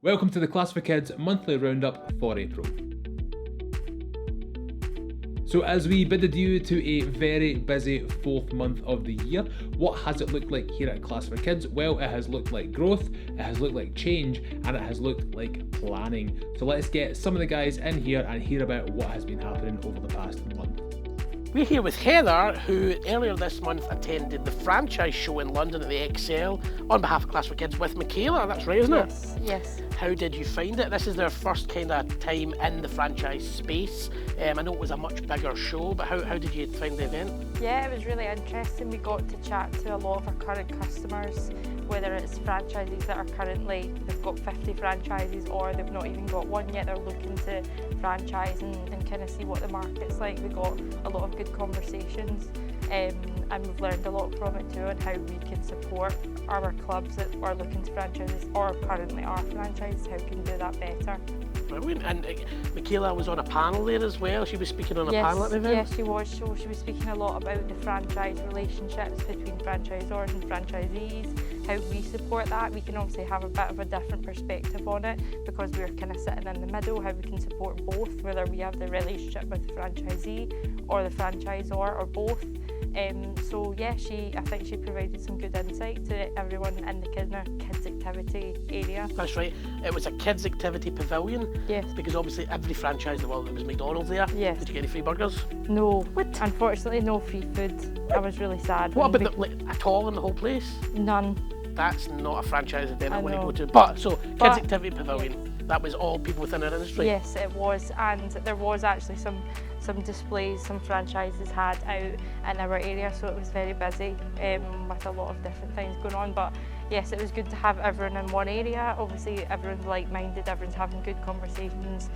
Welcome to the ClassForKids monthly roundup for April. So as we bid adieu to a very busy fourth month of the year, what has it looked like here at ClassForKids? Well, it has looked like growth, it has looked like change, and it has looked like planning. So let's get some of the guys in here and hear about what has been happening over the past month. We're here with Heather, who earlier this month attended the franchise show in London at the Excel on behalf of ClassForKids with Michaela. That's right, isn't it? Yes. How did you find it? This is their first kind of time in the franchise space. I know it was a much bigger show, but how did you find the event? Yeah, it was really interesting. We got to chat to a lot of our current customers, whether it's franchises that are currently, they've got 50 franchises or they've not even got one yet, they're looking to franchise and kind of see what the market's like. We got a lot of good conversations and we've learned a lot from it too on how we can support our clubs that are looking to franchises or currently are franchises, how we can do that better. Brilliant. And Michaela was on a panel there as well. She was speaking on a panel at the event? Yes, she was. So she was speaking a lot about the franchise relationships between franchisors and franchisees, how we support that. We can obviously have a bit of a different perspective on it because we're kind of sitting in the middle, how we can support both, whether we have the relationship with the franchisee or the franchisor or both. So yeah, I think she provided some good insight to everyone in the kids activity area. That's right. It was a kids activity pavilion. Yes. Because obviously every franchise in the world, there was McDonald's there. Yes. Did you get any free burgers? No. What? Unfortunately, no free food. I was really sad. What about at all in the whole place? None. That's not a franchise event I want to go to. Kids activity pavilion. Yeah. That was all people within our industry? Yes, it was, and there was actually some displays some franchises had out in our area, so it was very busy with a lot of different things going on. But yes, it was good to have everyone in one area. Obviously everyone's like-minded, everyone's having good conversations,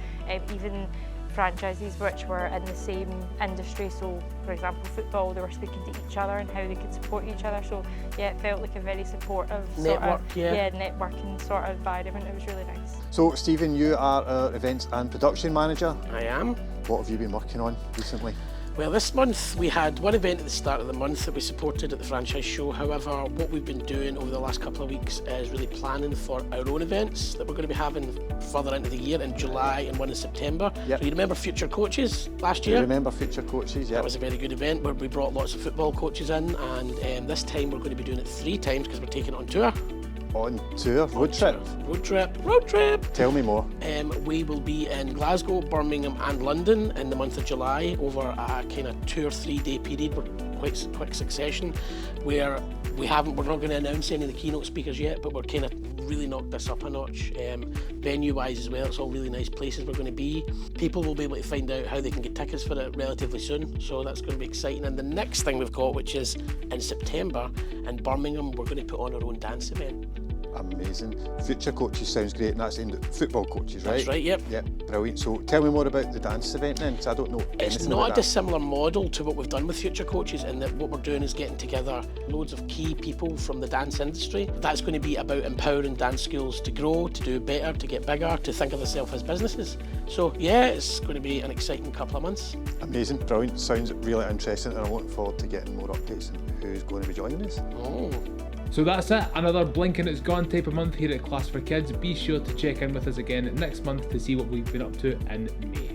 even franchises which were in the same industry, so for example football, they were speaking to each other and how they could support each other. So yeah, it felt like a very supportive networking sort of environment. It was really nice. So Stephen, you are our events and production manager. I am. What have you been working on recently? Well, this month we had one event at the start of the month that we supported at the franchise show. However, what we've been doing over the last couple of weeks is really planning for our own events that we're going to be having further into the year in July and one in September. Yep. So you remember Future Coaches last year? I remember Future Coaches, yeah. That was a very good event where we brought lots of football coaches in, and this time we're going to be doing it 3 times because we're taking it on tour. On tour? Road trip? Tell me more. We will be in Glasgow, Birmingham and London in the month of July over a kind of 2 or 3 day period. We're quite quick succession where we're not going to announce any of the keynote speakers yet, but we're kind of really knocked this up a notch. Venue wise as well, it's all really nice places we're going to be. People will be able to find out how they can get tickets for it relatively soon, so that's going to be exciting. And the next thing we've got, which is in September in Birmingham, we're going to put on our own dance event. Amazing. Future Coaches sounds great, and that's aimed at football coaches, right? That's right, yep. Yep, brilliant. So tell me more about the dance event then, because I don't know anything about that. It's not a dissimilar model to what we've done with Future Coaches, in that what we're doing is getting together loads of key people from the dance industry. That's going to be about empowering dance schools to grow, to do better, to get bigger, to think of themselves as businesses. So yeah, it's going to be an exciting couple of months. Amazing, brilliant. Sounds really interesting, and I'm looking forward to getting more updates on who's going to be joining us. Oh. So that's it, another blink and it's gone type of month here at ClassForKids. Be sure to check in with us again next month to see what we've been up to in May.